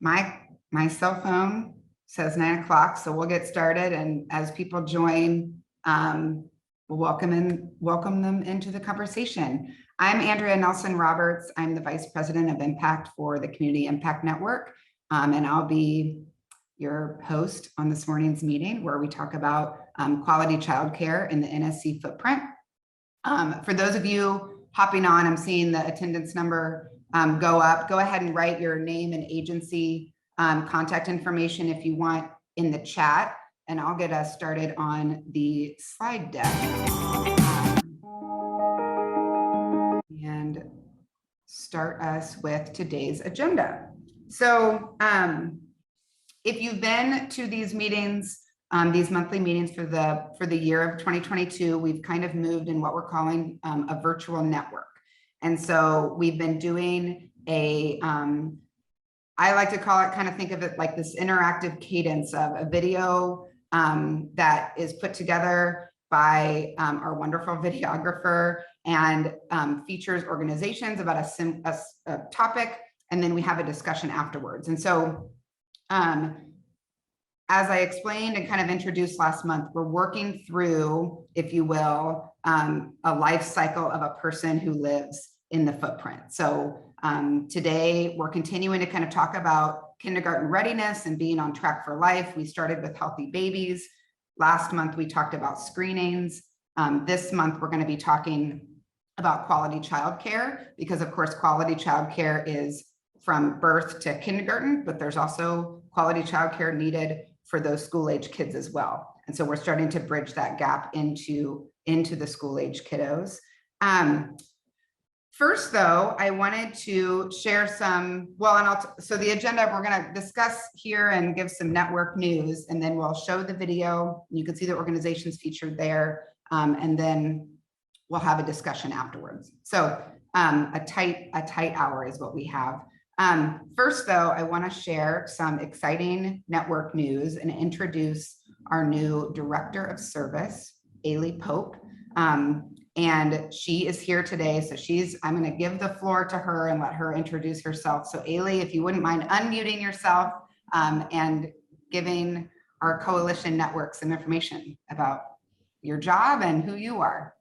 my cell phone says 9 o'clock, so we'll get started. And as people join, we'll welcome them into the conversation. I'm Andrea Nelson Roberts. I'm the Vice President of Impact for the Community Impact Network, and I'll be your host on this morning's meeting where we talk about quality childcare in the NSC footprint. For those of you hopping on, I'm seeing the attendance number go up. Go ahead and write your name and agency contact information if you want in the chat, and I'll get us started on the slide deck. And start us with today's agenda. So if you've been to these meetings, these monthly meetings for the year of 2022, we've kind of moved in what we're calling a virtual network. And so we've been doing I like to call it, kind of think of it like this interactive cadence of a video that is put together by our wonderful videographer and features organizations about a topic, and then we have a discussion afterwards. And so as I explained and kind of introduced last month, we're working through, if you will, a life cycle of a person who lives in the footprint. So today we're continuing to kind of talk about kindergarten readiness and being on track for life. We started with healthy babies. Last month we talked about screenings. This month we're going to be talking about quality childcare, because of course quality childcare is from birth to kindergarten, but there's also quality childcare needed for those school-age kids as well. And so we're starting to bridge that gap into the school-age kiddos. First, though, I wanted to share some, so the agenda, we're going to discuss here and give some network news, and then we'll show the video. You can see the organizations featured there, and then we'll have a discussion afterwards. So a tight hour is what we have. First, though, I want to share some exciting network news and introduce our new Director of Service, Ailey Pope. And she is here today. So I'm going to give the floor to her and let her introduce herself. So Ailey, if you wouldn't mind unmuting yourself and giving our coalition network some information about your job and who you are.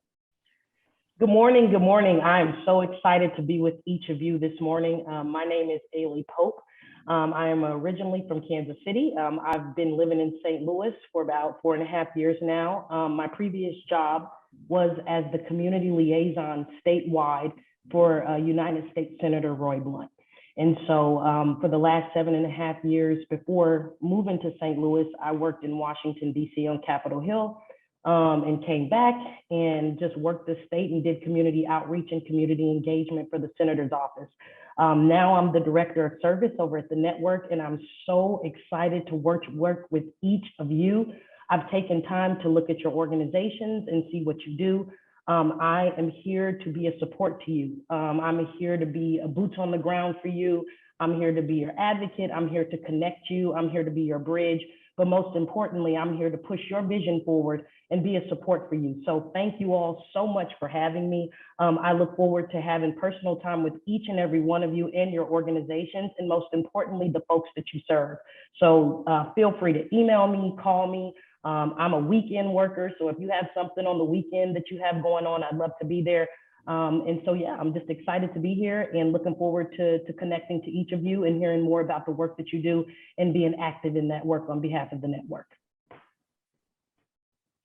Good morning. Good morning. I'm so excited to be with each of you this morning. My name is Ailey Pope. I am originally from Kansas City. I've been living in St. Louis for about 4.5 years now. My previous job was as the community liaison statewide for United States Senator Roy Blunt. And so for the last 7.5 years before moving to St. Louis, I worked in Washington, D.C. on Capitol Hill. And came back and just worked the state and did community outreach and community engagement for the senator's office. Now I'm the director of service over at the network, and I'm so excited to work with each of you. I've taken time to look at your organizations and see what you do. I am here to be a support to you. I'm here to be a boots on the ground for you. I'm here to be your advocate. I'm here to connect you. I'm here to be your bridge. But most importantly, I'm here to push your vision forward and be a support for you. So thank you all so much for having me. I look forward to having personal time with each and every one of you and your organizations, and most importantly, the folks that you serve. So feel free to email me, call me. I'm a weekend worker, so if you have something on the weekend that you have going on, I'd love to be there. And so, yeah, I'm just excited to be here and looking forward to connecting to each of you and hearing more about the work that you do and being active in that work on behalf of the network.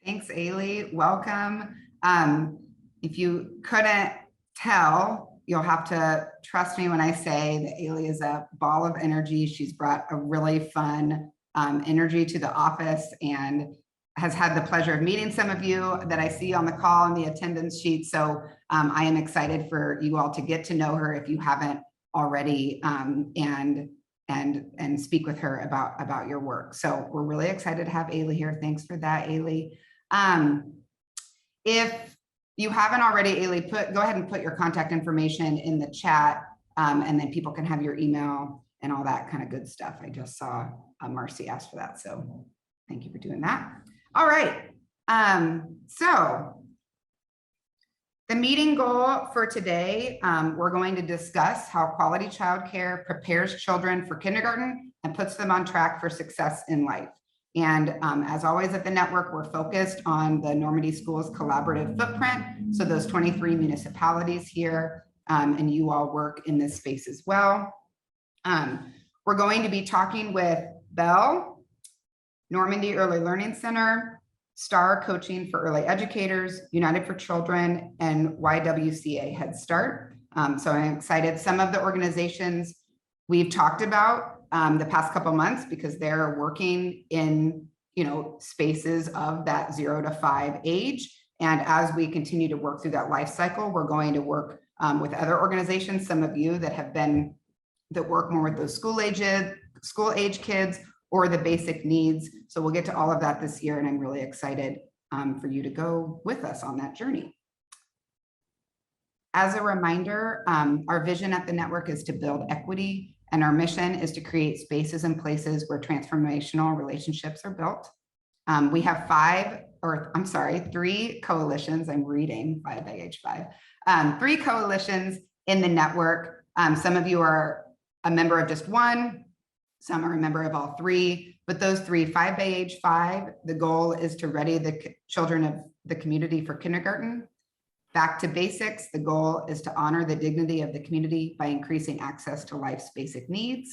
Thanks, Ailey. Welcome. If you couldn't tell, you'll have to trust me when I say that Ailey is a ball of energy. She's brought a really fun energy to the office and has had the pleasure of meeting some of you that I see on the call and the attendance sheet. So I am excited for you all to get to know her if you haven't already, and speak with her about your work. So we're really excited to have Ailey here. Thanks for that, Ailey. If you haven't already, Ailey, go ahead and put your contact information in the chat, and then people can have your email and all that kind of good stuff. I just saw Marcy asked for that, so thank you for doing that. All right, so The meeting goal for today, we're going to discuss how quality childcare prepares children for kindergarten and puts them on track for success in life. And as always at the network, we're focused on the Normandy Schools collaborative footprint. So those 23 municipalities here, and you all work in this space as well. We're going to be talking with Bell, Normandy Early Learning Center, STAR Coaching for Early Educators, United for Children, and YWCA Head Start. So I'm excited. Some of the organizations we've talked about the past couple months because they're working in spaces of that 0 to 5 age. And as we continue to work through that life cycle, we're going to work with other organizations, some of you that work more with those school age kids or the basic needs. So we'll get to all of that this year, and I'm really excited for you to go with us on that journey. As a reminder, our vision at the network is to build equity, and our mission is to create spaces and places where transformational relationships are built. We have 3 coalitions. I'm reading 5 by age 5. 3 coalitions in the network. Some of you are a member of just one, some are a member of all 3, but those 3, 5 by age 5, the goal is to ready the children of the community for kindergarten. Back to basics, the goal is to honor the dignity of the community by increasing access to life's basic needs.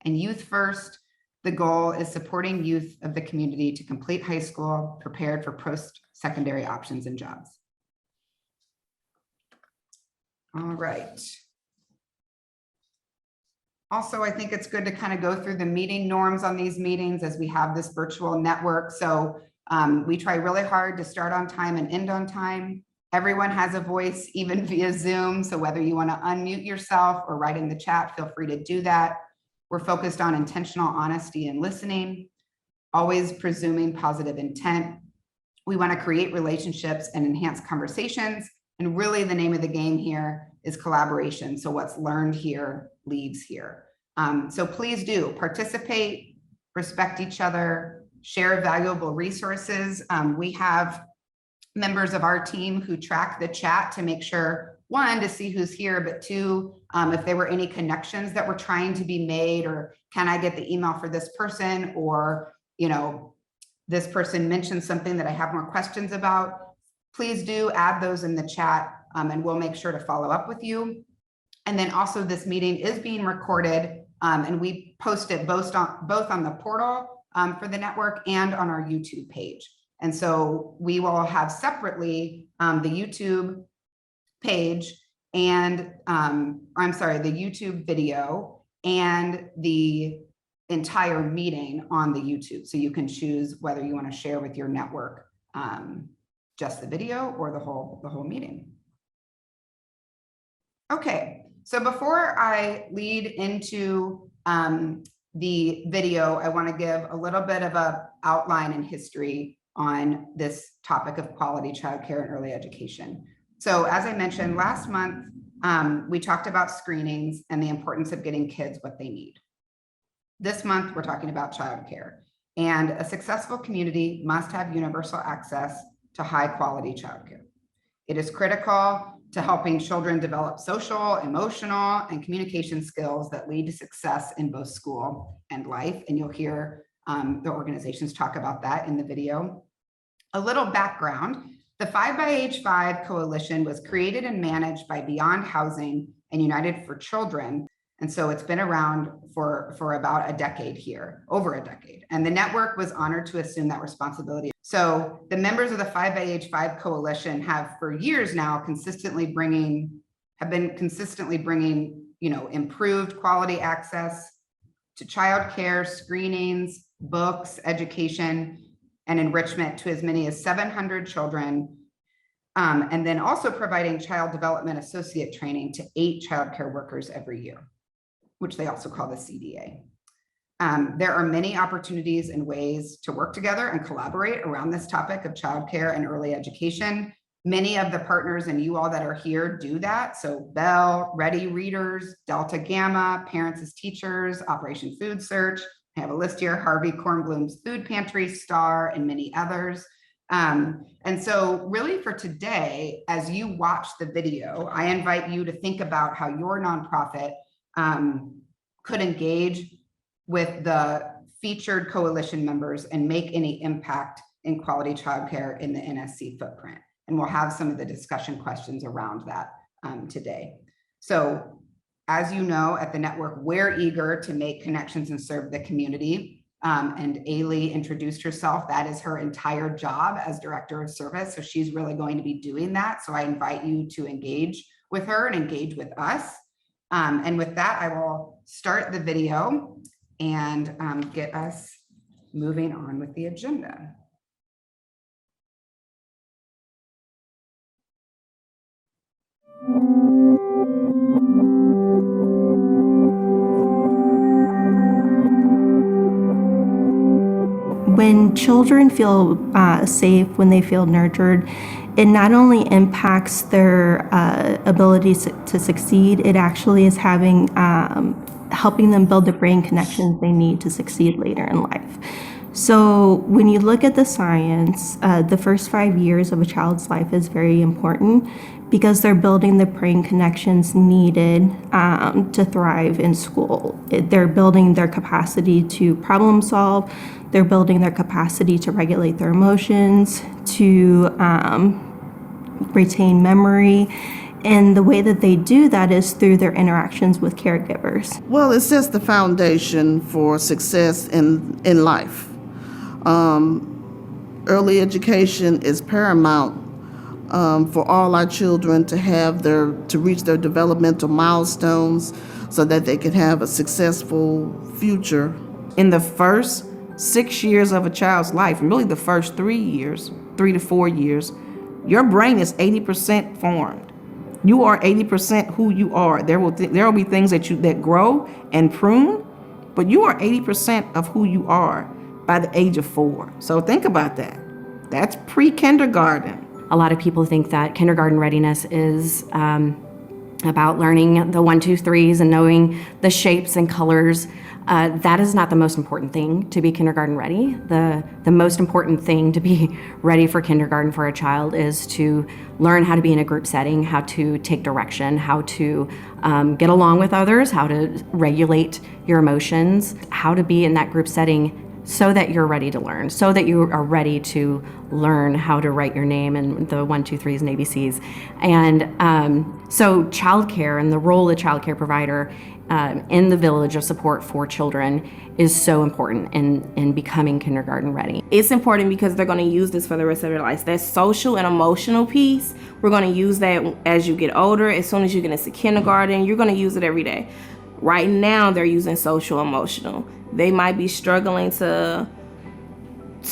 And youth first, the goal is supporting youth of the community to complete high school, prepared for post-secondary options and jobs. All right. Also, I think it's good to kind of go through the meeting norms on these meetings as we have this virtual network. So we try really hard to start on time and end on time. Everyone has a voice, even via Zoom. So whether you want to unmute yourself or write in the chat, feel free to do that. We're focused on intentional honesty and listening, always presuming positive intent. We want to create relationships and enhance conversations. And really the name of the game here is collaboration. So what's learned here leaves here. So please do participate, respect each other, share valuable resources. We have members of our team who track the chat to make sure, 1, to see who's here, but 2, if there were any connections that were trying to be made, or can I get the email for this person, or this person mentioned something that I have more questions about, please do add those in the chat, and we'll make sure to follow up with you. And then also this meeting is being recorded, and we post it both on the portal for the network and on our YouTube page. And so we will have separately the YouTube page and, the YouTube video and the entire meeting on the YouTube. So you can choose whether you want to share with your network just the video or the whole meeting. Okay, so before I lead into the video, I want to give a little bit of an outline and history on this topic of quality childcare and early education. So as I mentioned last month, we talked about screenings and the importance of getting kids what they need. This month, we're talking about childcare, and a successful community must have universal access to high quality childcare. It is critical to helping children develop social, emotional, and communication skills that lead to success in both school and life. And you'll hear the organizations talk about that in the video. A little background, the 5 by age 5 coalition was created and managed by Beyond Housing and United for Children. And so it's been around for about a decade here, over a decade. And the network was honored to assume that responsibility. So the members of the 5 by age 5 coalition have for years now been consistently bringing, improved quality access to childcare, screenings, books, education, and enrichment to as many as 700 children. And then also providing child development associate training to 8 childcare workers every year, which they also call the CDA. There are many opportunities and ways to work together and collaborate around this topic of childcare and early education. Many of the partners and you all that are here do that. So Bell, Ready Readers, Delta Gamma, Parents as Teachers, Operation Food Search. I have a list here, Harvey Kornblum's Food Pantry, STAR, and many others. And so really for today, as you watch the video, I invite you to think about how your nonprofit could engage with the featured coalition members and make any impact in quality childcare in the NSC footprint. And we'll have some of the discussion questions around that today. So as you know, at the network, we're eager to make connections and serve the community. And Ailey introduced herself. That is her entire job as director of service. So she's really going to be doing that. So I invite you to engage with her and engage with us. And with that, I will start the video and get us moving on with the agenda. When children feel safe, when they feel nurtured, it not only impacts their ability to succeed, it actually is helping them build the brain connections they need to succeed later in life. So when you look at the science, the first 5 years of a child's life is very important because they're building the brain connections needed to thrive in school. They're building their capacity to problem solve. They're building their capacity to regulate their emotions, to retain memory. And the way that they do that is through their interactions with caregivers. Well, it sets the foundation for success in life. Early education is paramount for all our children to reach their developmental milestones so that they can have a successful future. In the first 6 years of a child's life, and really the first 3 years, 3 to 4 years, your brain is 80% formed. You are 80% who you are. There will be things that grow and prune, but you are 80% of who you are by the age of 4. So think about that. That's pre-kindergarten. A lot of people think that kindergarten readiness is about learning the 1, 2, 3s and knowing the shapes and colors. That is not the most important thing to be kindergarten ready. The most important thing to be ready for kindergarten for a child is to learn how to be in a group setting, how to take direction, how to get along with others, how to regulate your emotions, how to be in that group setting so that you're ready to learn, so that you are ready to learn how to write your name and the 1, 2, 3s and ABCs. And so childcare and the role of childcare provider in the village of support for children is so important in becoming kindergarten ready. It's important because they're going to use this for the rest of their lives. That social and emotional piece, we're going to use that as you get older. As soon as you get into kindergarten, you're going to use it every day. Right now, they're using social emotional. They might be struggling to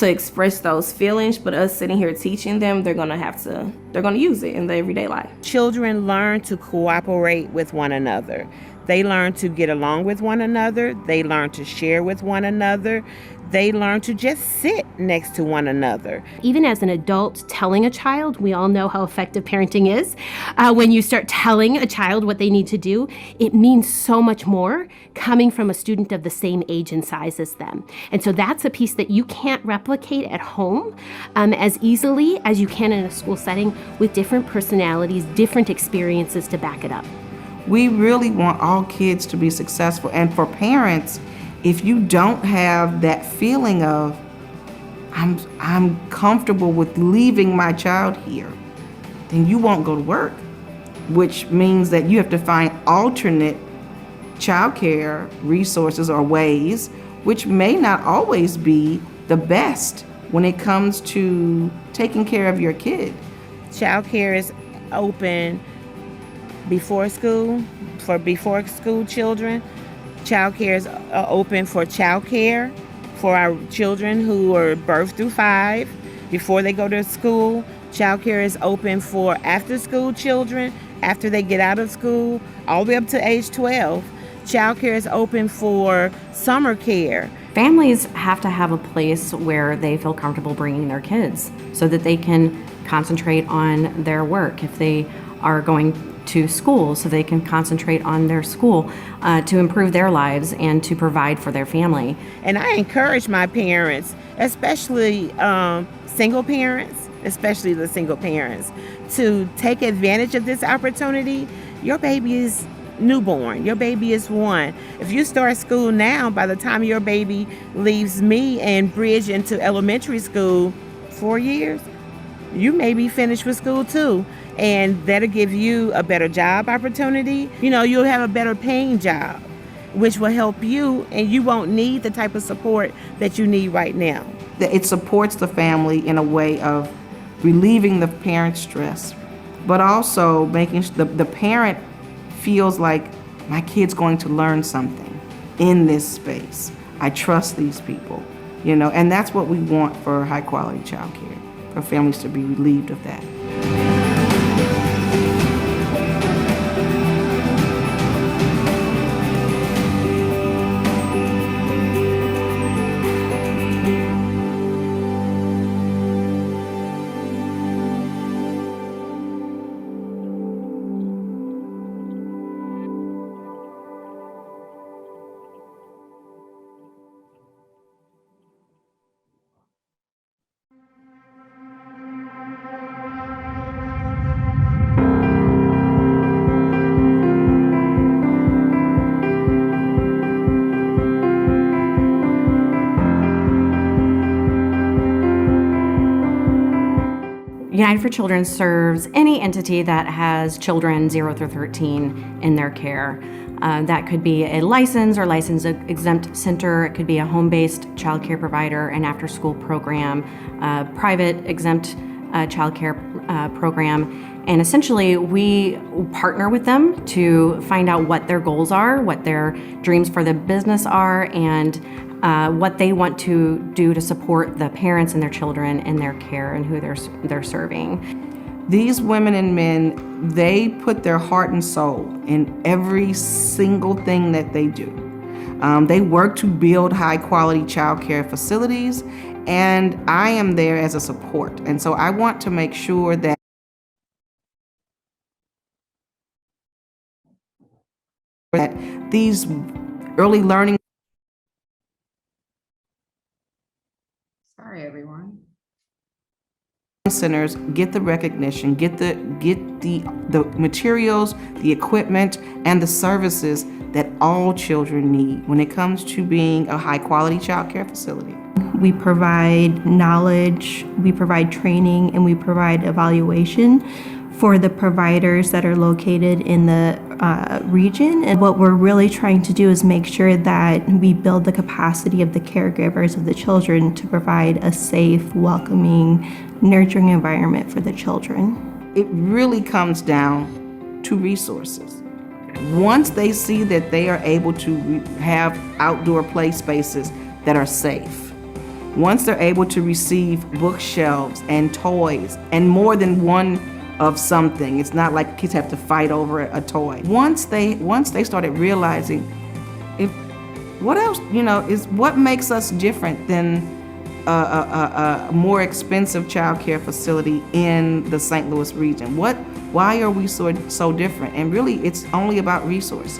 express those feelings, but us sitting here teaching them, they're going to use it in their everyday life. Children learn to cooperate with one another. They learn to get along with one another. They learn to share with one another. They learn to just sit next to one another. Even as an adult telling a child, we all know how effective parenting is. When you start telling a child what they need to do, it means so much more coming from a student of the same age and size as them. And so that's a piece that you can't replicate at home as easily as you can in a school setting with different personalities, different experiences to back it up. We really want all kids to be successful. And for parents, if you don't have that feeling of, I'm comfortable with leaving my child here, then you won't go to work, which means that you have to find alternate childcare resources or ways, which may not always be the best when it comes to taking care of your kid. Childcare is open before school, for before school children. Childcare is open for childcare for our children who are birth through 5 before they go to school. Childcare is open for after school children after they get out of school, all the way up to age 12. Childcare is open for summer care. Families have to have a place where they feel comfortable bringing their kids so that they can concentrate on their work. If they are going to school so they can concentrate on their school to improve their lives and to provide for their family. And I encourage my parents, especially single parents, especially the single parents, to take advantage of this opportunity. Your baby is newborn. Your baby is 1. If you start school now, by the time your baby leaves me and bridge into elementary school, 4 years, you may be finished with school too. And that'll give you a better job opportunity. You know, you'll have a better paying job, which will help you, and you won't need the type of support that you need right now. It supports the family in a way of relieving the parent's stress, but also making the parent feels like my kid's going to learn something in this space. I trust these people, you know, and that's what we want for high quality childcare, for families to be relieved of that. United for Children serves any entity that has children 0 through 13 in their care. That could be a license or license exempt center. It could be a home-based child care provider, an after-school program, a private exempt child care program. And essentially, we partner with them to find out what their goals are, what their dreams for the business are, and what they want to do to support the parents and their children in their care and who they're serving. These women and men, they put their heart and soul in every single thing that they do. They work to build high quality child care facilities, and I am there as a support. And so I want to make sure that these early learning centers get the recognition, get the materials, the equipment, and the services that all children need when it comes to being a high quality child care facility. We provide knowledge, we provide training, and we provide evaluation for the providers that are located in the region. And what we're really trying to do is make sure that we build the capacity of the caregivers of the children to provide a safe, welcoming, nurturing environment for the children. It really comes down to resources. Once they see that they are able to have outdoor play spaces that are safe, once they're able to receive bookshelves and toys and more than one of something, it's not like kids have to fight over a toy. Once they started realizing, if what else, is what makes us different than a more expensive child care facility in the St. Louis region? Why are we so different? And really, it's only about resources.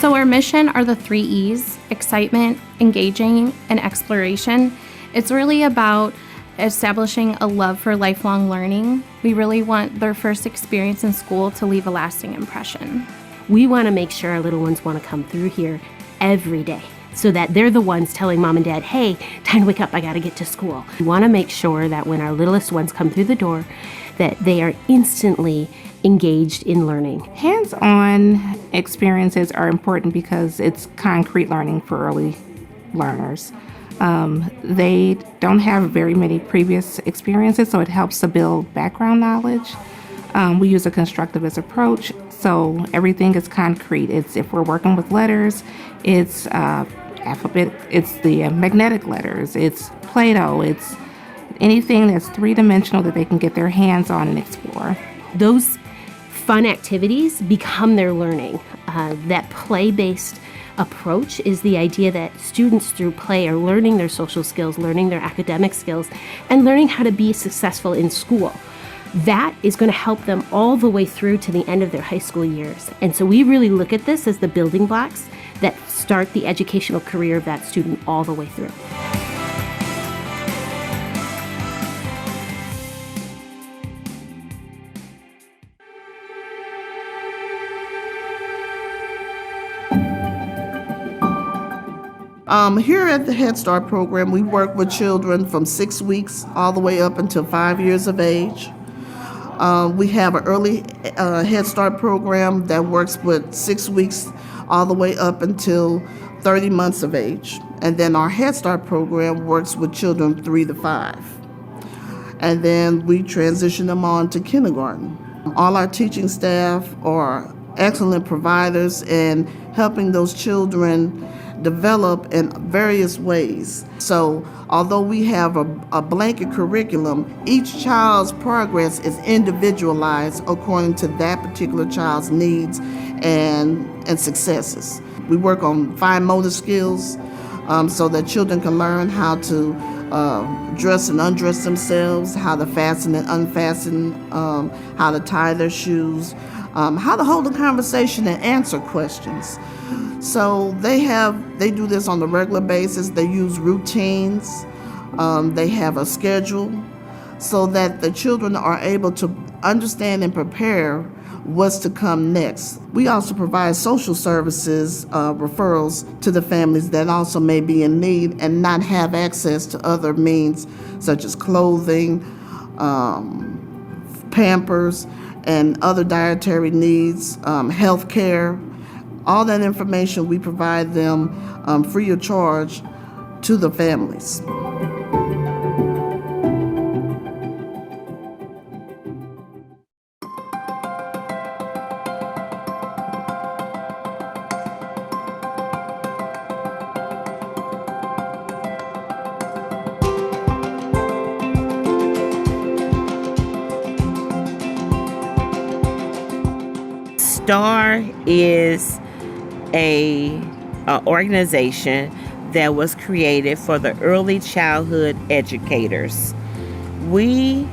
So our mission are the 3 E's: excitement, engaging, and exploration. It's really about establishing a love for lifelong learning. We really want their first experience in school to leave a lasting impression. We want to make sure our little ones want to come through here every day so that they're the ones telling mom and dad, hey, time to wake up, I got to get to school. We want to make sure that when our littlest ones come through the door, that they are instantly engaged in learning. Hands-on experiences are important because it's concrete learning for early learners. They don't have very many previous experiences, so it helps to build background knowledge. We use a constructivist approach, so everything is concrete. It's if we're working with letters, it's alphabet, it's the magnetic letters, it's Play-Doh, it's anything that's three-dimensional that they can get their hands on and explore. Those fun activities become their learning. That play-based approach is the idea that students through play are learning their social skills, learning their academic skills, and learning how to be successful in school. That is going to help them all the way through to the end of their high school years. And so we really look at this as the building blocks that start the educational career of that student all the way through. Here at the Head Start program, we work with children from 6 weeks all the way up until 5 years of age. We have an early Head Start program that works with 6 weeks all the way up until 30 months of age. And then our Head Start program works with children 3 to 5. And then we transition them on to kindergarten. All our teaching staff are excellent providers in helping those children develop in various ways. So although we have a blanket curriculum, each child's progress is individualized according to that particular child's needs and successes. We work on fine motor skills so that children can learn how to dress and undress themselves, how to fasten and unfasten, how to tie their shoes, how to hold a conversation and answer questions. So they do this on a regular basis. They use routines. They have a schedule so that the children are able to understand and prepare what's to come next. We also provide social services referrals to the families that also may be in need and not have access to other means such as clothing, Pampers, and other dietary needs, health care. All that information we provide them free of charge to the families. STAR is a organization that was created for the early childhood educators. We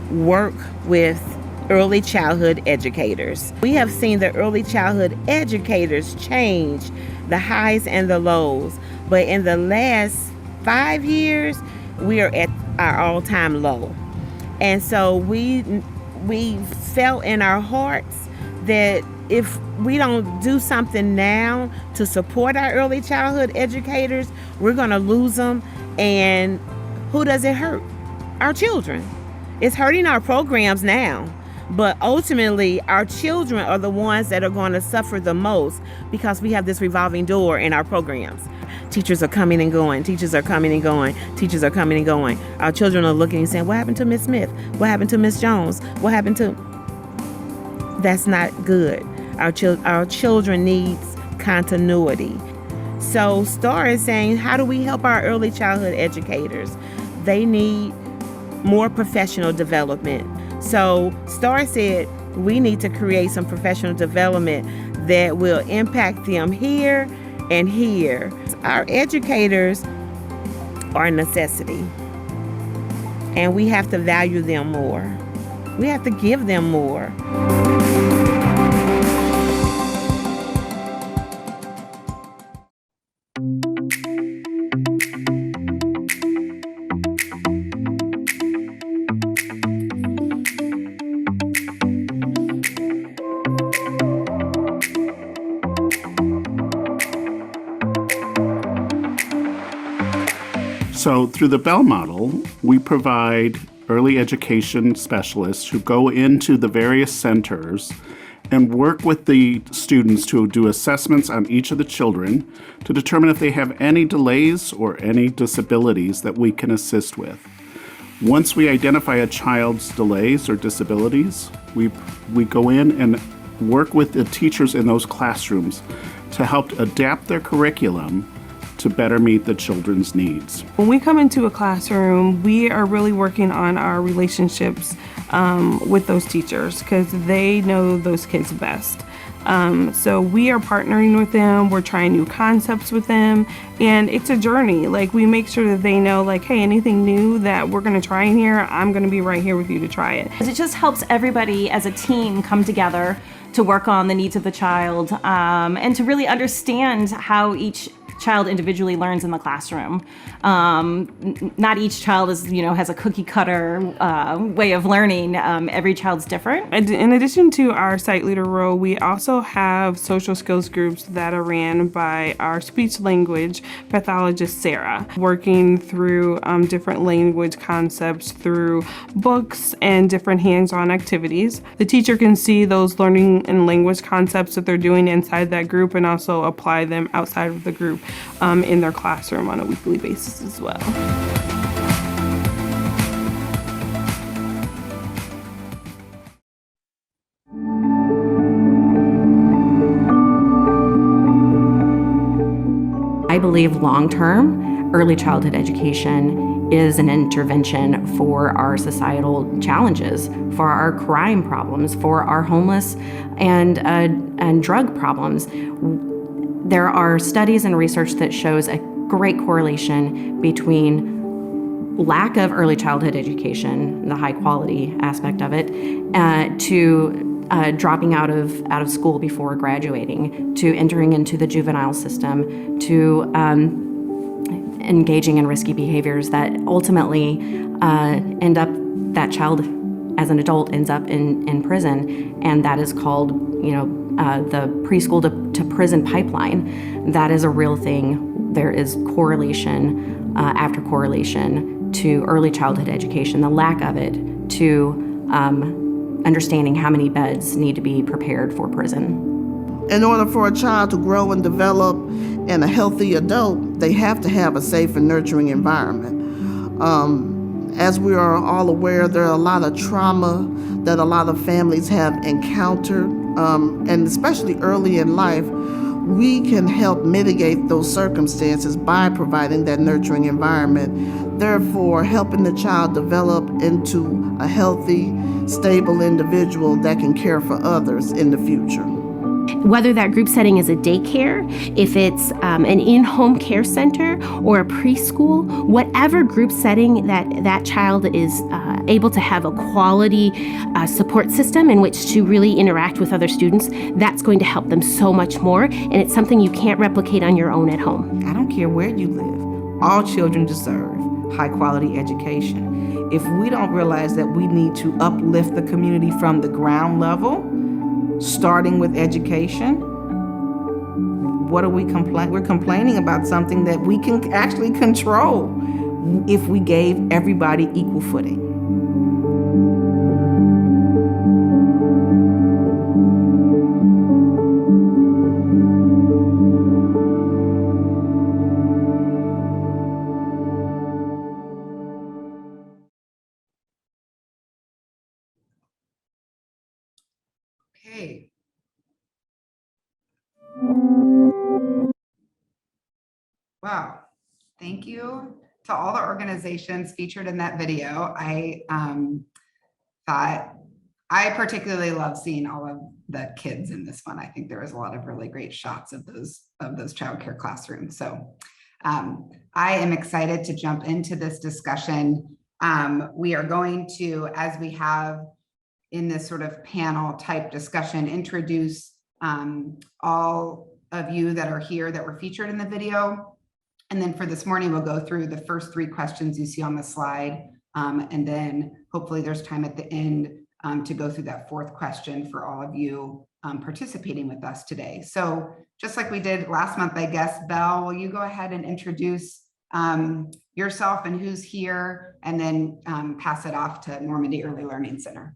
work with early childhood educators. We have seen the early childhood educators change the highs and the lows, but in the last 5 years, we are at our all-time low. And so we felt in our hearts that if we don't do something now to support our early childhood educators, we're going to lose them. And who does it hurt? Our children. It's hurting our programs now, but ultimately our children are the ones that are going to suffer the most because we have this revolving door in our programs. Teachers are coming and going. Teachers are coming and going. Teachers are coming and going. Our children are looking and saying, what happened to Miss Smith? What happened to Miss Jones? What happened to... That's not good. Our children needs continuity. So STAR is saying, how do we help our early childhood educators? They need more professional development. So STAR said, we need to create some professional development that will impact them here and here. Our educators are a necessity, and we have to value them more. We have to give them more. So through the Bell model, we provide early education specialists who go into the various centers and work with the students to do assessments on each of the children to determine if they have any delays or any disabilities that we can assist with. Once we identify a child's delays or disabilities, we go in and work with the teachers in those classrooms to help adapt their curriculum to better meet the children's needs. When we come into a classroom, we are really working on our relationships with those teachers because they know those kids best. So we are partnering with them, we're trying new concepts with them, and it's a journey. Like, we make sure that they know, like, hey, anything new that we're gonna try in here, I'm gonna be right here with you to try it. It just helps everybody as a team come together to work on the needs of the child, and to really understand how each child individually learns in the classroom. Not each child is, has a cookie cutter way of learning. Every child's different. In addition to our site leader role, we also have social skills groups that are ran by our speech language pathologist, Sarah, working through different language concepts through books and different hands-on activities. The teacher can see those learning and language concepts that they're doing inside that group and also apply them outside of the group in their classroom on a weekly basis as well. I believe long-term, early childhood education is an intervention for our societal challenges, for our crime problems, for our homeless and drug problems. There are studies and research that shows a great correlation between lack of early childhood education, the high quality aspect of it, to dropping out of school before graduating, to entering into the juvenile system, to engaging in risky behaviors that ultimately that child as an adult ends up in prison, and that is called, the preschool to prison pipeline. That is a real thing. There is correlation after correlation to early childhood education, the lack of it, to understanding how many beds need to be prepared for prison. In order for a child to grow and develop in a healthy adult, they have to have a safe and nurturing environment. As we are all aware, there are a lot of trauma that a lot of families have encountered, and especially early in life. We can help mitigate those circumstances by providing that nurturing environment, therefore helping the child develop into a healthy, stable individual that can care for others in the future. Whether that group setting is a daycare, if it's an in-home care center or a preschool, whatever group setting that child is able to have a quality support system in which to really interact with other students, that's going to help them so much more, and it's something you can't replicate on your own at home. I don't care where you live. All children deserve high quality education. If we don't realize that we need to uplift the community from the ground level, starting with education, what are we complaining? We're complaining about something that we can actually control if we gave everybody equal footing. Okay. Wow. Thank you to all the organizations featured in that video. I thought I particularly love seeing all of the kids in this one. I think there was a lot of really great shots of those childcare classrooms. So I am excited to jump into this discussion. We are going to, as we have in this sort of panel type discussion, introduce all of you that are here that were featured in the video. And then for this morning, we'll go through the first 3 questions you see on the slide. And then hopefully there's time at the end to go through that 4th question for all of you participating with us today. So just like we did last month, I guess, Belle, will you go ahead and introduce yourself and who's here, and then pass it off to Normandy Early Learning Center.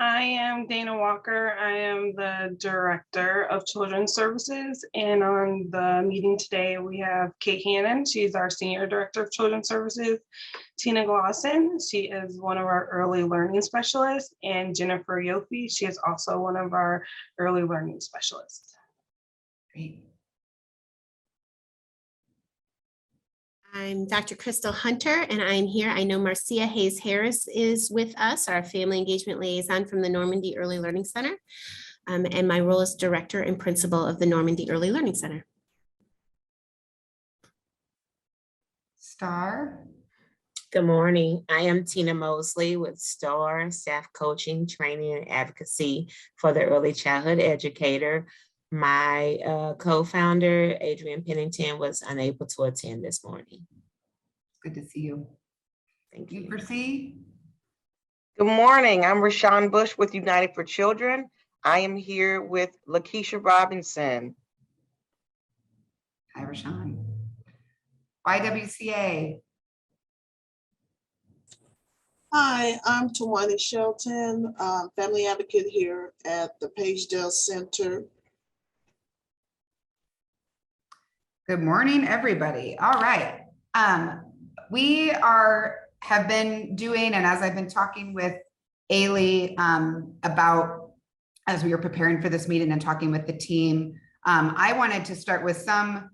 I am Dana Walker. I am the Director of Children's Services. And on the meeting today, we have Kate Hannon. She's our Senior Director of Children's Services. Tina Glosson, she is one of our Early Learning Specialists. And Jennifer Yofi, she is also one of our Early Learning Specialists. Great. I'm Dr. Crystal Hunter, and I'm here. I know Marcia Hayes-Harris is with us, our Family Engagement Liaison from the Normandy Early Learning Center. And my role is Director and Principal of the Normandy Early Learning Center. Star. Good morning. I am Tina Mosley with STAR, Staff Coaching, Training, and Advocacy for the Early Childhood Educator. My co-founder, Adrienne Pennington, was unable to attend this morning. Good to see you. Thank you. Proceed. Good morning. I'm Rashawn Bush with United for Children. I am here with Lakeisha Robinson. Hi, Rashawn. YWCA. Hi, I'm Tawana Shelton, family advocate here at the Pagedale Center. Good morning, everybody. All right. We have been doing, and as I've been talking with Ailey about, as we were preparing for this meeting and talking with the team, I wanted to start with some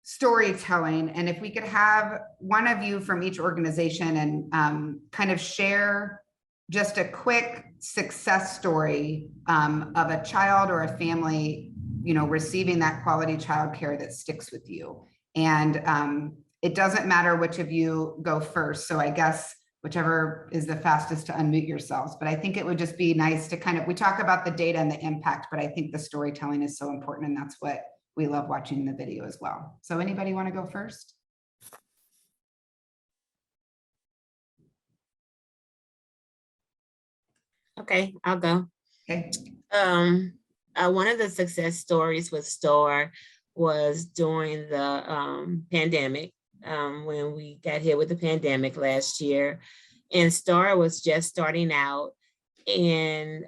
storytelling. And if we could have one of you from each organization and kind of share just a quick success story of a child or a family, you know, receiving that quality childcare that sticks with you. And it doesn't matter which of you go first. So I guess whichever is the fastest to unmute yourselves. But I think it would just be nice to kind of, we talk about the data and the impact, but I think the storytelling is so important. And that's what we love watching the video as well. So anybody want to go first? Okay, I'll go. Okay. One of the success stories with STAR was during the pandemic, when we got hit with the pandemic last year, and STAR was just starting out. And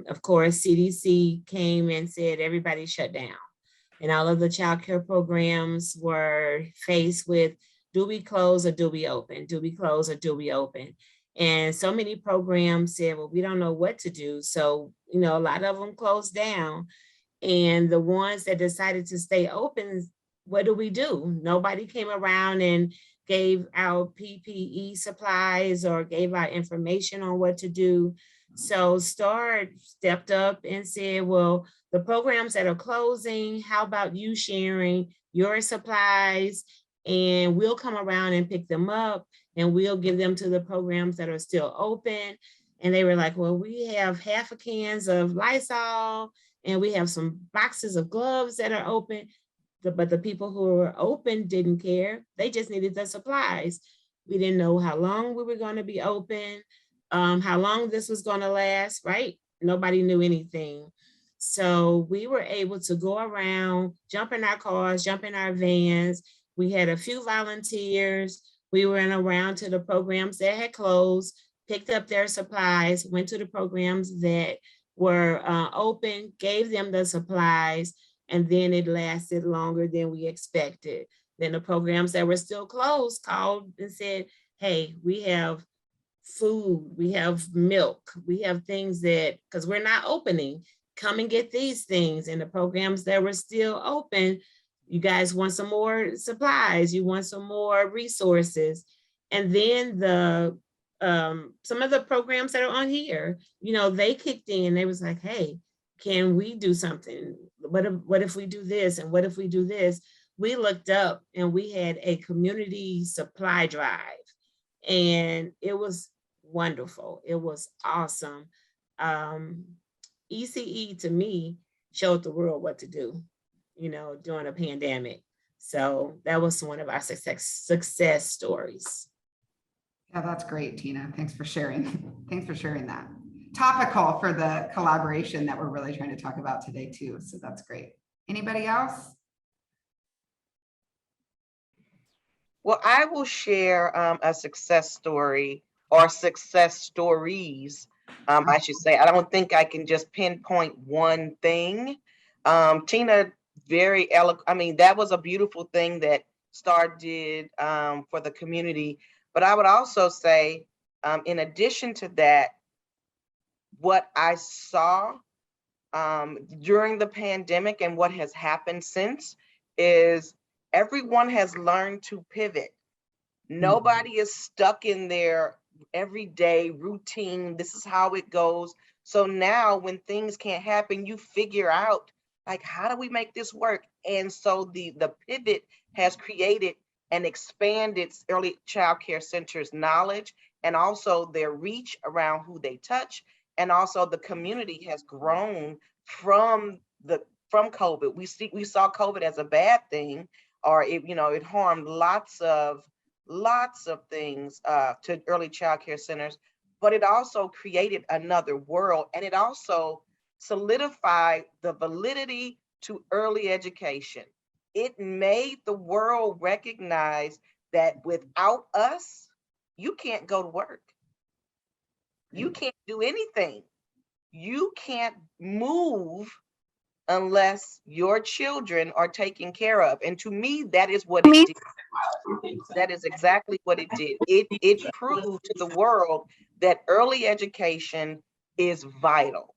of course, CDC came and said, everybody shut down. And all of the child care programs were faced with, do we close or do we open? Do we close or do we open? And so many programs said, well, we don't know what to do. So, you know, a lot of them closed down. And the ones that decided to stay open, what do? Nobody came around and gave out PPE supplies or gave out information on what to do. So STAR stepped up and said, well, the programs that are closing, how about you sharing your supplies, and we'll come around and pick them up and we'll give them to the programs that are still open. And they were like, well, we have half a cans of Lysol and we have some boxes of gloves that are open. But the people who were open didn't care. They just needed the supplies. We didn't know how long we were going to be open, how long this was going to last, right? Nobody knew anything. So we were able to go around, jump in our cars, jump in our vans. We had a few volunteers. We went around to the programs that had closed, picked up their supplies, went to the programs that were open, gave them the supplies, and then it lasted longer than we expected. Then the programs that were still closed called and said, hey, we have food, we have milk, we have things that, because we're not opening, come and get these things. And the programs that were still open, you guys want some more supplies, you want some more resources. And then the some of the programs that are on here, you know, they kicked in, they was like, hey, can we do something? What if we do this? And what if we do this? We looked up and we had a community supply drive, and it was wonderful. It was awesome. ECE to me showed the world what to do, you know, during a pandemic. So that was one of our success stories. Yeah, that's great, Tina. Thanks for sharing. Thanks for sharing that. Topical for the collaboration that we're really trying to talk about today too. So that's great. Anybody else? Well, I will share a success story or success stories I should say. I don't think I can just pinpoint one thing. Tina, very eloquent. I mean, that was a beautiful thing that Star did for the community. But I would also say, in addition to that, what I saw during the pandemic and what has happened since is everyone has learned to pivot. Nobody is stuck in their everyday routine. This is how it goes. So now when things can't happen, you figure out like, how do we make this work? And so the pivot has created and expanded early child care centers' knowledge and also their reach around who they touch. And also the community has grown from COVID. We saw COVID as a bad thing, or it harmed lots of things to early child care centers, but it also created another world, and it also solidified the validity to early education. It made the world recognize that without us, you can't go to work. You can't do anything. You can't move unless your children are taken care of. And to me, that is what it did. That is exactly what it did. It proved to the world that early education is vital.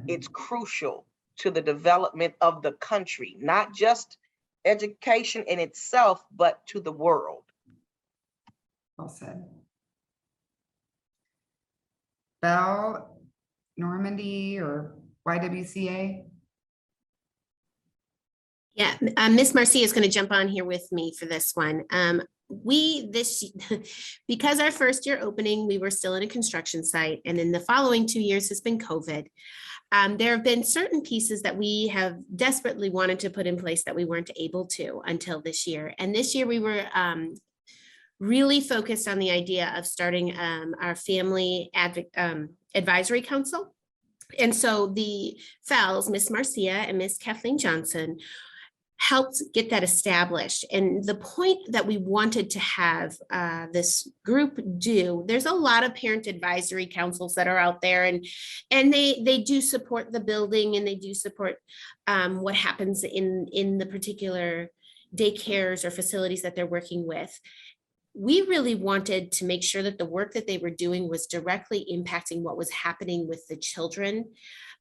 It's crucial to the development of the country, not just education in itself, but to the world. Well said. Belle, Normandy, or YWCA? Yeah, Miss Marcia is going to jump on here with me for this one. Because our first year opening, we were still in a construction site, and in the following 2 years has been COVID. There have been certain pieces that we have desperately wanted to put in place that we weren't able to until this year. And this year we were really focused on the idea of starting our family advisory council. And so the FALs, Miss Marcia and Miss Kathleen Johnson, helped get that established. And the point that we wanted to have this group do, there's a lot of parent advisory councils that are out there, and they do support the building, and they do support what happens in the particular daycares or facilities that they're working with. We really wanted to make sure that the work that they were doing was directly impacting what was happening with the children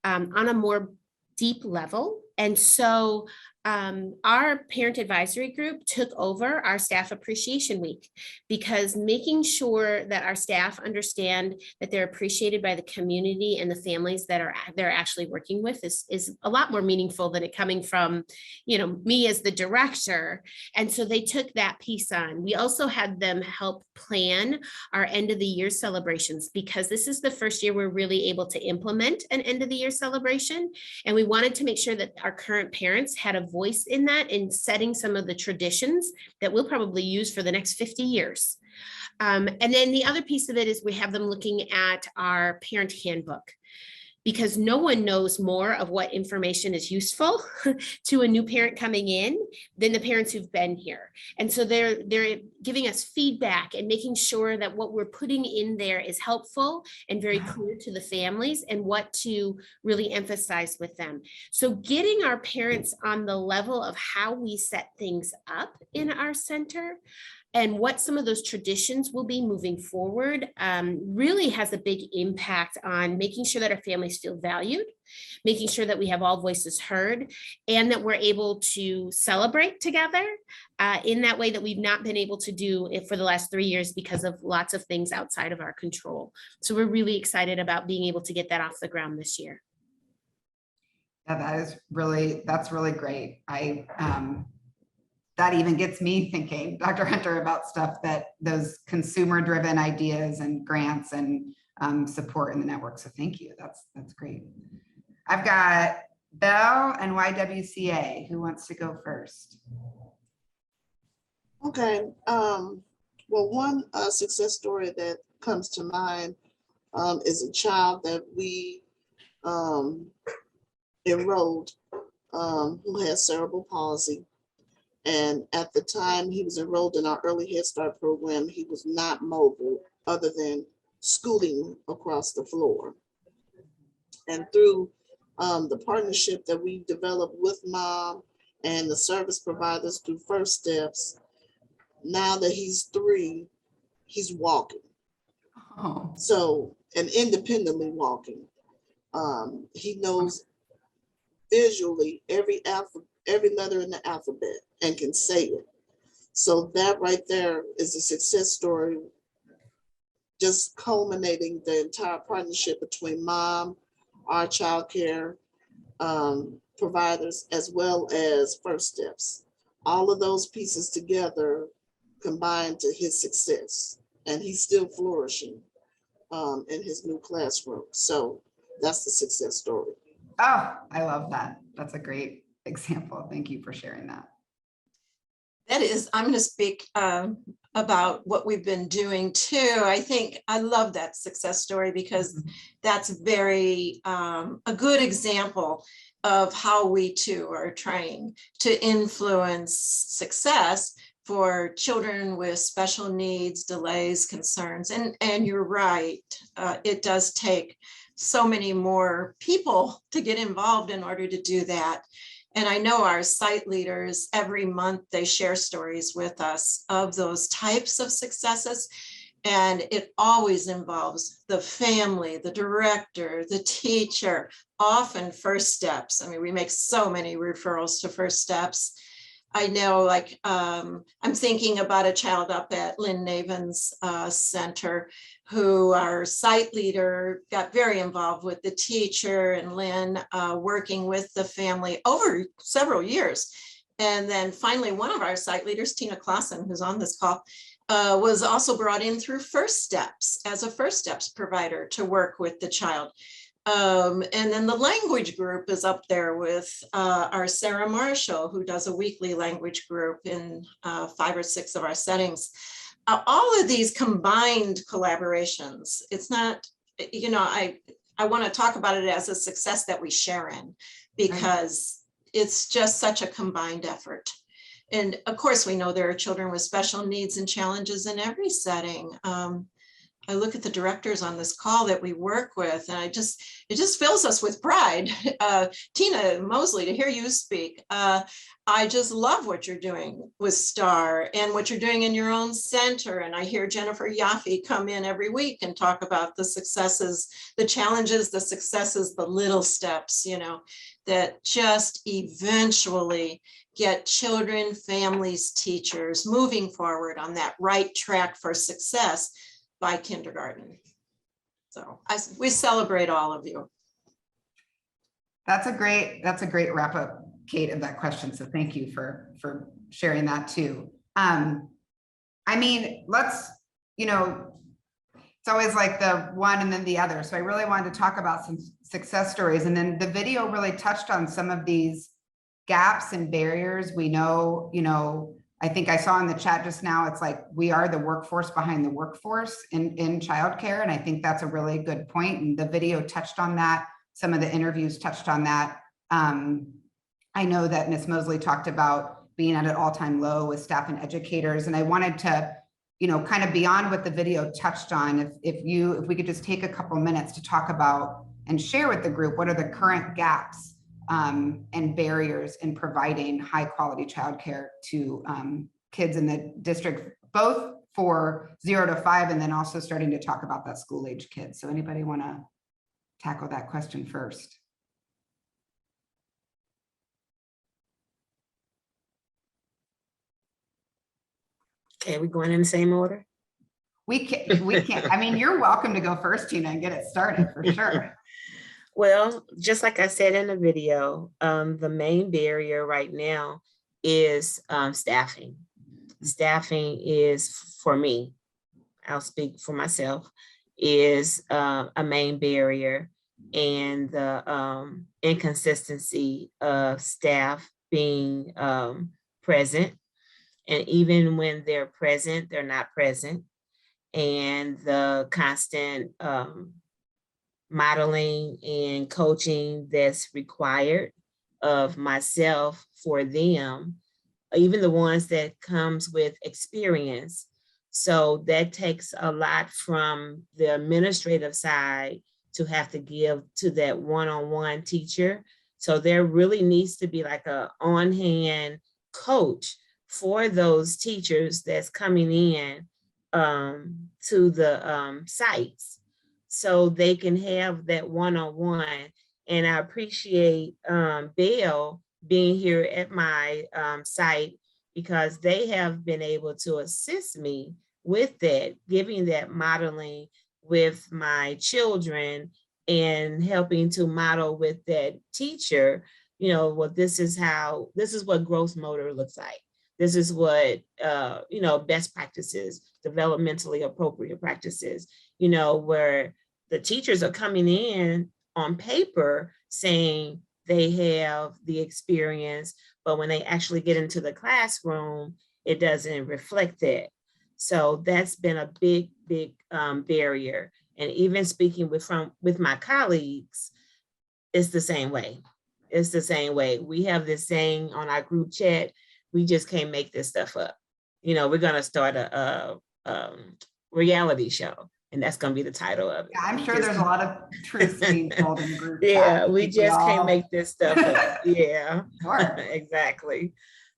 on a more deep level. And so our parent advisory group took over our staff appreciation week, because making sure that our staff understand that they're appreciated by the community and the families that they're actually working with is a lot more meaningful than it coming from, me as the director. And so they took that piece on. We also had them help plan our end of the year celebrations, because this is the first year we're really able to implement an end of the year celebration. And we wanted to make sure that our current parents had a voice in that, in setting some of the traditions that we'll probably use for the next 50 years. And then the other piece of it is we have them looking at our parent handbook, because no one knows more of what information is useful to a new parent coming in than the parents who've been here. And so they're giving us feedback and making sure that what we're putting in there is helpful and very clear to the families, and what to really emphasize with them. So getting our parents on the level of how we set things up in our center and what some of those traditions will be moving forward really has a big impact on making sure that our families feel valued, making sure that we have all voices heard, and that we're able to celebrate together in that way that we've not been able to do it for the last 3 years because of lots of things outside of our control. So we're really excited about being able to get that off the ground this year. Yeah, that's really great. That even gets me thinking, Dr. Hunter, about stuff that those consumer-driven ideas and grants and support in the network. So thank you. That's great. I've got Belle and YWCA. Who wants to go first? Okay. Well, one success story that comes to mind is a child that we enrolled who has cerebral palsy. And at the time he was enrolled in our early Head Start program, he was not mobile other than scooting across the floor. And through the partnership that we developed with Mom and the service providers through First Steps, now that he's 3, he's walking. Oh, So, and independently walking. He knows visually every letter in the alphabet and can say it. So that right there is a success story, just culminating the entire partnership between Mom, our child care providers, as well as First Steps. All of those pieces together combined to his success, and he's still flourishing in his new classroom. So that's the success story. oh, I love that. That's a great example. Thank you for sharing that. That is, I'm going to speak about what we've been doing too. I think I love that success story because that's very a good example of how we too are trying to influence success for children with special needs, delays, concerns. And you're right, it does take so many more people to get involved in order to do that. And I know our site leaders, every month they share stories with us of those types of successes. And it always involves the family, the director, the teacher, often First Steps. I mean, we make so many referrals to First Steps. I know, like, I'm thinking about a child up at Lynn Naven's center who our site leader got very involved with the teacher and Lynn working with the family over several years. And then finally, one of our site leaders, Tina Clausen, who's on this call, was also brought in through First Steps as a First Steps provider to work with the child. And then the language group is up there with our Sarah Marshall, who does a weekly language group in 5 or 6 of our settings. All of these combined collaborations, it's not, you know, I want to talk about it as a success that we share in, because it's just such a combined effort. And of course, we know there are children with special needs and challenges in every setting. I look at the directors on this call that we work with, and it just fills us with pride. Tina Mosley, to hear you speak, I just love what you're doing with STAR and what you're doing in your own center. And I hear Jennifer Yaffe come in every week and talk about the successes, the challenges, the successes, the little steps, you know, that just eventually get children, families, teachers moving forward on that right track for success by kindergarten. So we celebrate all of you. That's a great wrap up, Kate, of that question. So thank you for sharing that too. I mean, let's, you know, it's always like the one and then the other. So I really wanted to talk about some success stories. And then the video really touched on some of these gaps and barriers. We know, you know, I think I saw in the chat just now, it's like we are the workforce behind the workforce in childcare. And I think that's a really good point. And the video touched on that. Some of the interviews touched on that. I know that Ms. Mosley talked about being at an all-time low with staff and educators. And I wanted to, you know, kind of beyond what the video touched on, if we could just take a couple minutes to talk about and share with the group, what are the current gaps and barriers in providing high quality childcare to kids in the district, both for 0 to 5, and then also starting to talk about that school age kids. So anybody want to tackle that question first? Okay, we going in the same order? We can't. I mean, you're welcome to go first, Tina, and get it started for sure. Well, just like I said in the video, the main barrier right now is staffing. Staffing is, for me, I'll speak for myself, is a main barrier, and the inconsistency of staff being present. And even when they're present, they're not present. And the constant modeling and coaching that's required of myself for them, even the ones that comes with experience. So that takes a lot from the administrative side to have to give to that one-on-one teacher. So there really needs to be like a on-hand coach for those teachers that's coming in to the sites, so they can have that one-on-one. And I appreciate Bell being here at my site, because they have been able to assist me with that, giving that modeling with my children and helping to model with that teacher, you know, well, this is what growth motor looks like. This is what, you know, best practices, developmentally appropriate practices, you know, where the teachers are coming in on paper saying they have the experience, but when they actually get into the classroom, it doesn't reflect that. So that's been a big barrier. And even speaking with my colleagues, it's the same way. It's the same way. We have this saying on our group chat, we just can't make this stuff up. You know, we're gonna start a reality show, and that's gonna be the title of it. Yeah, I'm sure there's a lot of truth being told in the group chat. Yeah, we just can't make this stuff up. Yeah, Sure. Exactly.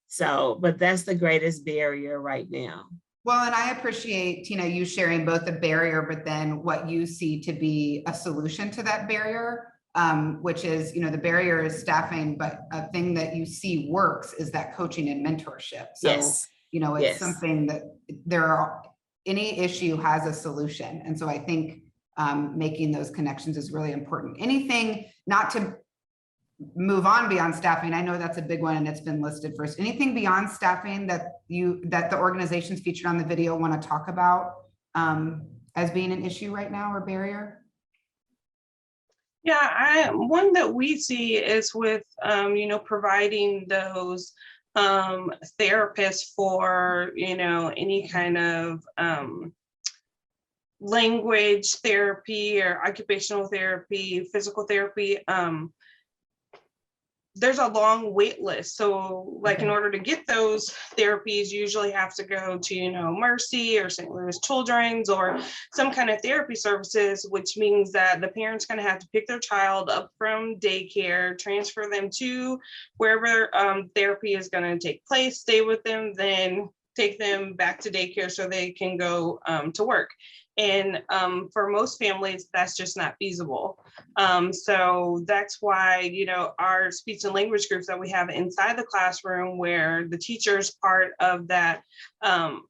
So, but that's the greatest barrier right now. Well, and I appreciate, Tina, you sharing both the barrier, but then what you see to be a solution to that barrier, which is, you know, the barrier is staffing, but a thing that you see works is that coaching and mentorship. So, Yes. you know, it's Yes. something that any issue has a solution. And so I think making those connections is really important. Anything, not to move on beyond staffing, I know that's a big one and it's been listed first. Anything beyond staffing that the organizations featured on the video want to talk about as being an issue right now or barrier? Yeah, one that we see is with, you know, providing those therapists for, you know, any kind of language therapy or occupational therapy, physical therapy. There's a long wait list. So like in order to get those therapies, you usually have to go to, you know, Mercy or St. Louis Children's or some kind of therapy services, which means that the parent's going to have to pick their child up from daycare, transfer them to wherever therapy is going to take place, stay with them, then take them back to daycare so they can go to work. And for most families, that's just not feasible. So that's why, you know, our speech and language groups that we have inside the classroom, where the teacher's part of that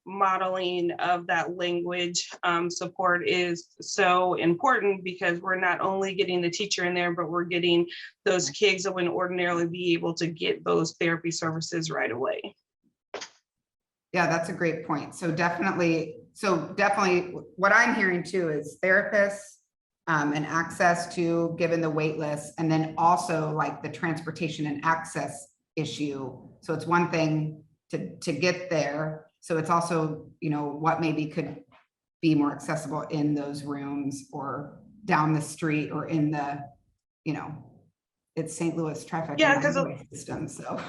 modeling of that language support is so important, because we're not only getting the teacher in there, but we're getting those kids that wouldn't ordinarily be able to get those therapy services right away. Yeah, that's a great point. So definitely what I'm hearing too is therapists and access to, given the wait list, and then also like the transportation and access issue. So it's one thing to get there. So it's also, you know, what maybe could be more accessible in those rooms or down the street or in the, you know, it's St. Louis traffic system. So.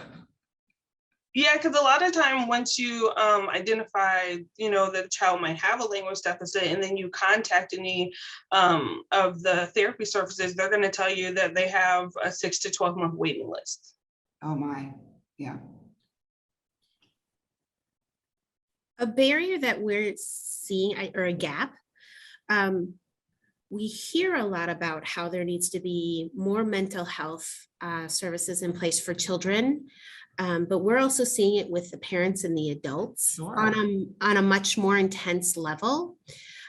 Yeah, because a lot of time once you identify, you know, that the child might have a language deficit, and then you contact any of the therapy services, they're going to tell you that they have a 6 to 12 month waiting list. Oh my, yeah. A barrier that we're seeing, or a gap, we hear a lot about how there needs to be more mental health services in place for children. But we're also seeing it with the parents and the adults on a much more intense level.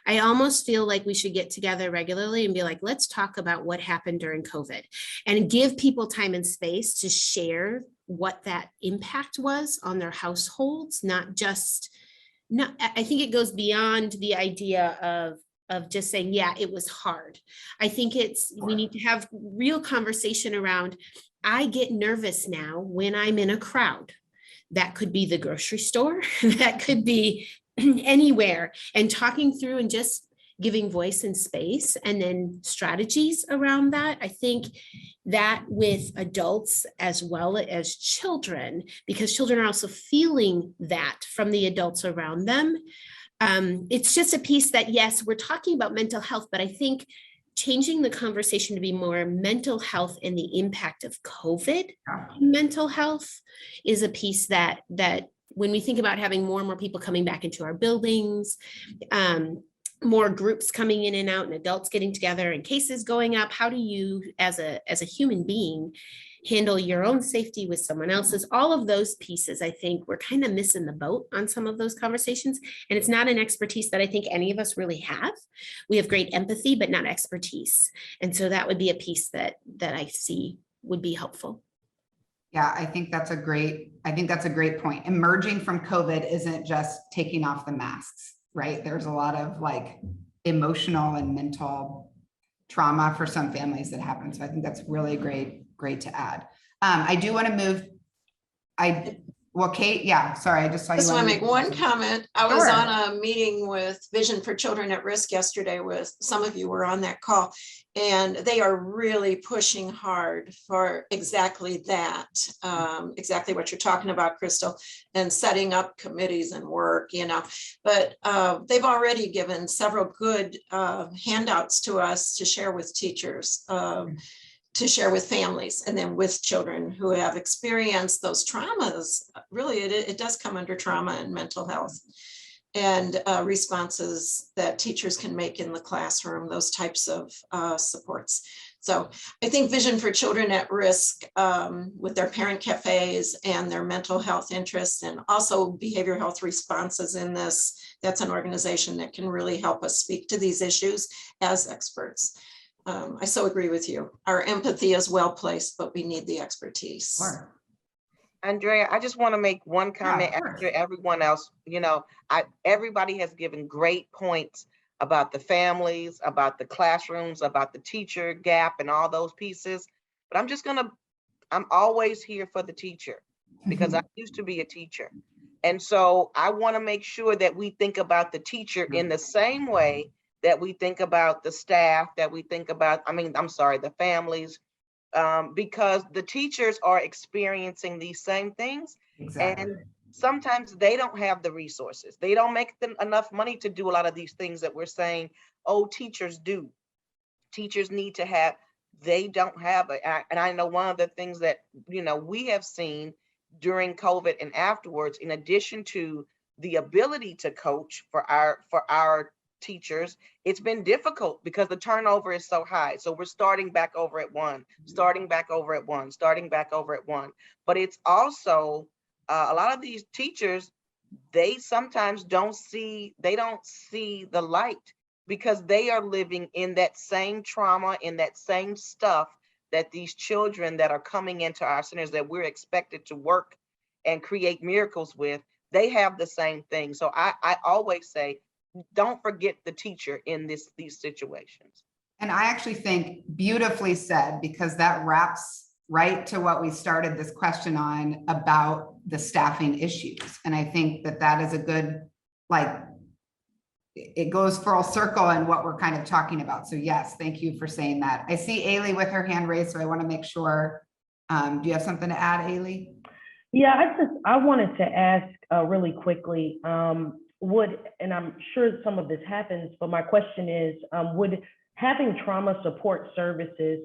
I almost feel like we should get together regularly and be like, let's talk about what happened during COVID and give people time and space to share what that impact was on their households, I think it goes beyond the idea of just saying, yeah, it was hard. I think we need to have real conversation around, I get nervous now when I'm in a crowd. That could be the grocery store, that could be anywhere, and talking through and just giving voice and space and then strategies around that. I think that with adults as well as children, because children are also feeling that from the adults around them. It's just a piece that, yes, we're talking about mental health, but I think changing the conversation to be more mental health and the impact of COVID on mental health is a piece that when we think about having more and more people coming back into our buildings, more groups coming in and out and adults getting together and cases going up, how do you as a human being handle your own safety with someone else's? All of those pieces, I think we're kind of missing the boat on some of those conversations. And it's not an expertise that I think any of us really have. We have great empathy, but not expertise. And so that would be a piece that I see would be helpful. Yeah, I think that's a great point. Emerging from COVID isn't just taking off the masks, right? There's a lot of like emotional and mental trauma for some families that happen. So I think that's really great to add. I do want to move. Kate, yeah, sorry, I just saw you. I just want to make one comment. I was Sure. on a meeting with Vision for Children at Risk yesterday with some of you were on that call, and they are really pushing hard for exactly that, exactly what you're talking about, Crystal, and setting up committees and work, but they've already given several good handouts to us to share with teachers, to share with families, and then with children who have experienced those traumas. Really, it does come under trauma and mental health, and responses that teachers can make in the classroom, those types of supports. So I think Vision for Children at Risk, with their parent cafes and their mental health interests, and also behavioral health responses in this, that's an organization that can really help us speak to these issues as experts. I so agree with you. Our empathy is well placed, but we need the expertise. Sure. Andrea, I just want to make one comment after everyone else. Everybody has given great points about the families, about the classrooms, about the teacher gap and all those pieces. But I'm always here for the teacher because I used to be a teacher. And so I want to make sure that we think about the teacher in the same way that we think about the staff, that we think about, the families, because the teachers are experiencing these same things. Exactly. And sometimes they don't have the resources. They don't make enough money to do a lot of these things that we're saying, oh, teachers do. Teachers need to have, they don't have it. And I know one of the things that, we have seen during COVID and afterwards, in addition to the ability to coach for our teachers, it's been difficult because the turnover is so high. So we're starting back over at one. But it's also a lot of these teachers, they sometimes don't see the light because they are living in that same trauma, in that same stuff that these children that are coming into our centers that we're expected to work and create miracles with, they have the same thing. So I always say, don't forget the teacher in these situations. And I actually think beautifully said, because that wraps right to what we started this question on about the staffing issues. And I think that is a good, it goes full circle in what we're kind of talking about. So yes, thank you for saying that. I see Ailey with her hand raised, so I want to make sure. Do you have something to add, Ailey? Yeah, I wanted to ask really quickly, and I'm sure some of this happens, but my question is, would having trauma support services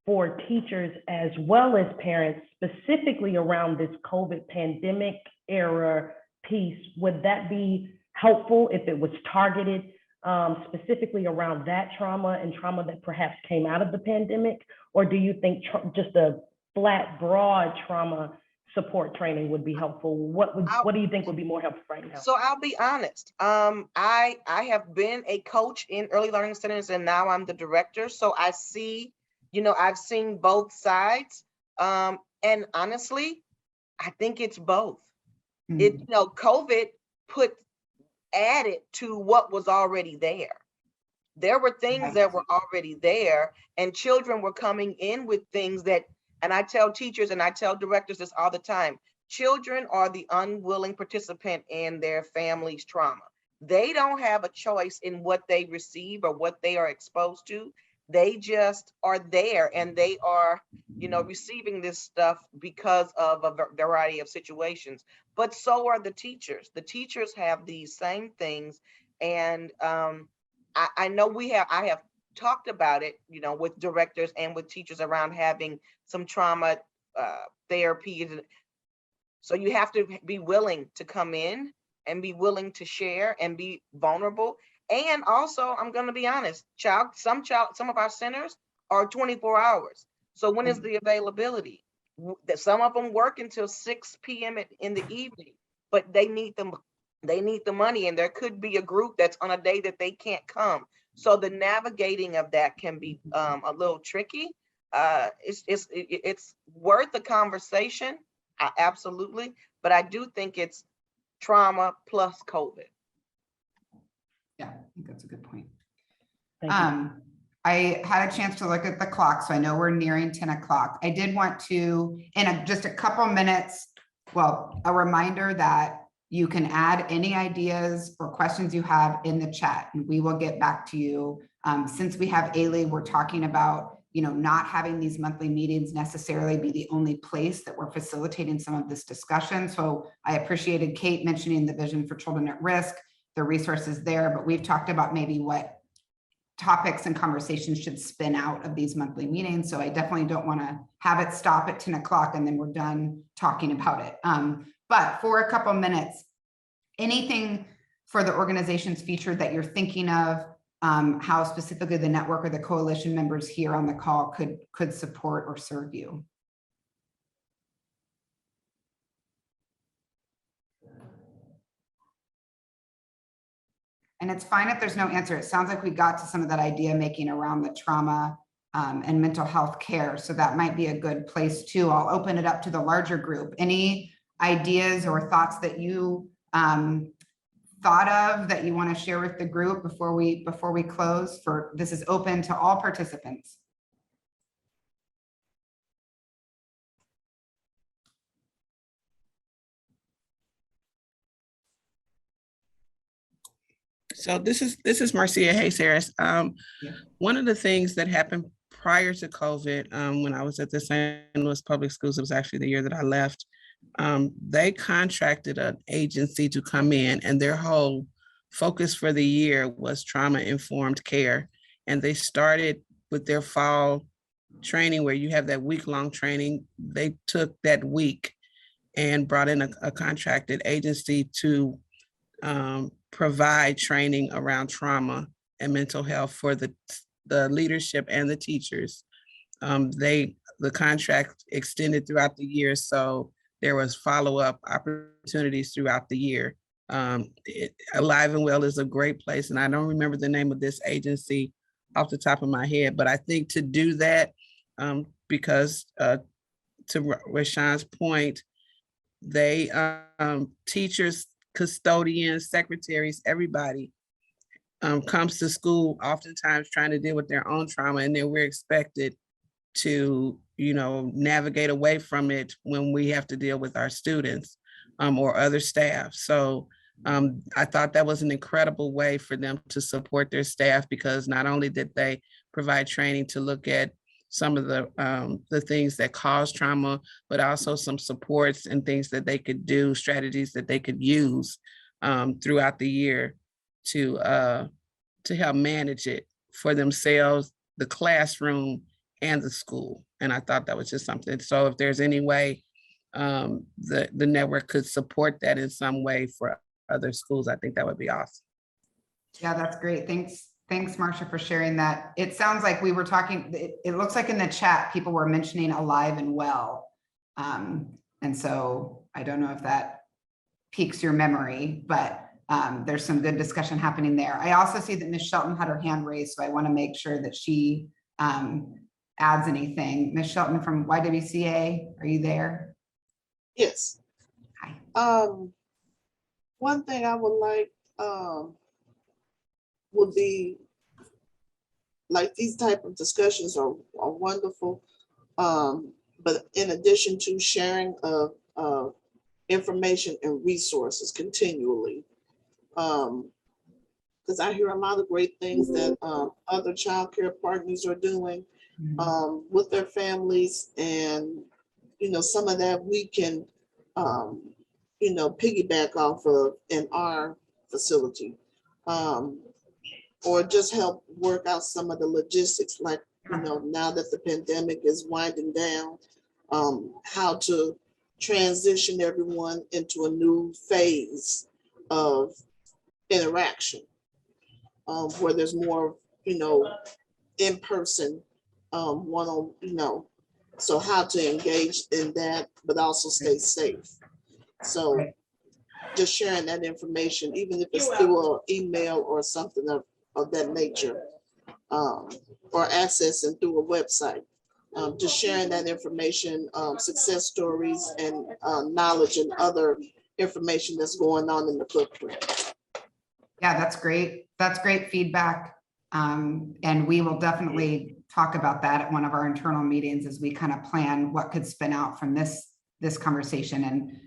for teachers as well as parents, specifically around this COVID pandemic era piece, would that be helpful if it was targeted specifically around that trauma and trauma that perhaps came out of the pandemic? Or do you think just a flat, broad trauma support training would be helpful? What do you think would be more helpful right now? So I'll be honest. I have been a coach in early learning centers, and now I'm the director. So I see, I've seen both sides. And honestly, I think it's both. COVID added to what was already there. There were things that were already there, and children were coming in with things that. And I tell teachers and I tell directors this all the time, children are the unwilling participant in their family's trauma. They don't have a choice in what they receive or what they are exposed to. They just are there, and they are, receiving this stuff because of a variety of situations. But so are the teachers. The teachers have these same things. And I know I have talked about it, you know, with directors and with teachers around having some trauma therapy. So you have to be willing to come in and be willing to share and be vulnerable. And also, I'm going to be honest, some of our centers are 24 hours. So when is the availability? Some of them work until 6 p.m. in the evening, but they need the money, and there could be a group that's on a day that they can't come. So the navigating of that can be a little tricky. It's worth a conversation, absolutely, but I do think it's trauma plus COVID. Yeah, I think that's a good point. Thank you. I had a chance to look at the clock, so I know we're nearing 10 o'clock. I did want to, in just a couple minutes, well, a reminder that you can add any ideas or questions you have in the chat, and we will get back to you. Since we have Ailey, we're talking about, you know, not having these monthly meetings necessarily be the only place that we're facilitating some of this discussion. So I appreciated Kate mentioning the Vision for Children at Risk, the resources there, but we've talked about maybe what topics and conversations should spin out of these monthly meetings. So I definitely don't want to have it stop at 10 o'clock and then we're done talking about it. But for a couple minutes, anything for the organizations featured that you're thinking of, how specifically the network or the coalition members here on the call could support or serve you? And it's fine if there's no answer. It sounds like we got to some of that idea making around the trauma and mental health care. So that might be a good place too. I'll open it up to the larger group. Any ideas or thoughts that you thought of that you want to share with the group before we close? This is open to all participants. So this is Marcia Hayes Harris. One of the things that happened prior to COVID, when I was at the St. Louis Public Schools, it was actually the year that I left. They contracted an agency to come in, and their whole focus for the year was trauma-informed care. And they started with their fall training, where you have that week-long training. They took that week and brought in a contracted agency to provide training around trauma and mental health for the leadership and the teachers. The contract extended throughout the year, so there was follow-up opportunities throughout the year. Alive and Well is a great place, and I don't remember the name of this agency off the top of my head, but I think to do that, because to Rashawn's point, they teachers, custodians, secretaries, everybody comes to school oftentimes trying to deal with their own trauma, and then we're expected to, you know, navigate away from it when we have to deal with our students or other staff. So I thought that was an incredible way for them to support their staff, because not only did they provide training to look at some of the things that cause trauma, but also some supports and things that they could do, strategies that they could use throughout the year to help manage it for themselves, the classroom, and the school. And I thought that was just something. So if there's any way the network could support that in some way for other schools, I think that would be awesome. Yeah, that's great. Thanks, Marcia, for sharing that. It sounds like we were talking, it looks like in the chat, people were mentioning Alive and Well. And so I don't know if that piques your memory, but there's some good discussion happening there. I also see that Ms. Shelton had her hand raised, so I want to make sure that she adds anything. Ms. Shelton from YWCA, are you there? Yes. Hi. One thing I would like would be, like, these type of discussions are wonderful, but in addition to sharing of information and resources continually, because I hear a lot of great things that other child care partners are doing with their families, and some of that we can piggyback off of in our facility. or just help work out some of the logistics, like, you know, now that the pandemic is winding down, how to transition everyone into a new phase of interaction, where there's more, you know, in person, one on, you know, so how to engage in that, but also stay safe. So just sharing that information, even if it's through an email or something of that nature, or accessing through a website. Just sharing that information, success stories and knowledge and other information that's going on in the footprint. Yeah, that's great. That's great feedback. And we will definitely talk about that at one of our internal meetings as we kind of plan what could spin out from this conversation. And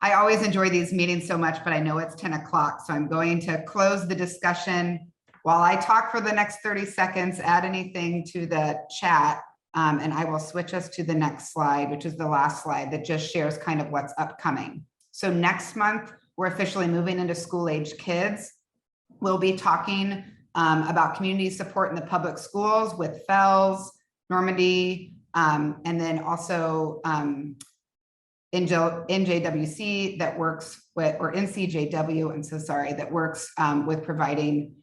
I always enjoy these meetings so much, but I know it's 10 o'clock. So I'm going to close the discussion. While I talk for the next 30 seconds, add anything to the chat, and I will switch us to the next slide, which is the last slide that just shares kind of what's upcoming. So next month, we're officially moving into school-age kids. We'll be talking about community support in the public schools with FELS, Normandy, and then also NJWC that works with, or NCJW, I'm so sorry, that works with providing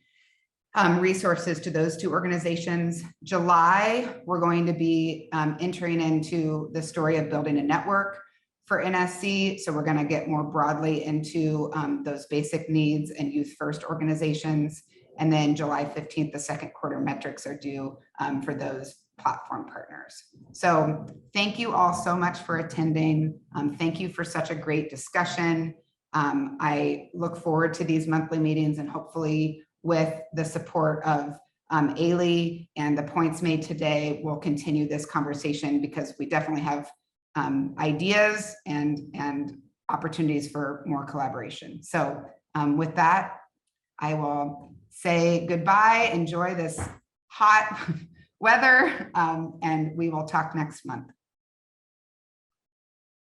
resources to those two organizations. July, we're going to be entering into the story of building a network for NSC. So we're going to get more broadly into those basic needs and youth first organizations. And then July 15th, the second quarter metrics are due for those platform partners. So thank you all so much for attending. Thank you for such a great discussion. I look forward to these monthly meetings, and hopefully with the support of Ailey and the points made today, we'll continue this conversation, because we definitely have ideas and opportunities for more collaboration. So with that, I will say goodbye, enjoy this hot weather, and we will talk next month.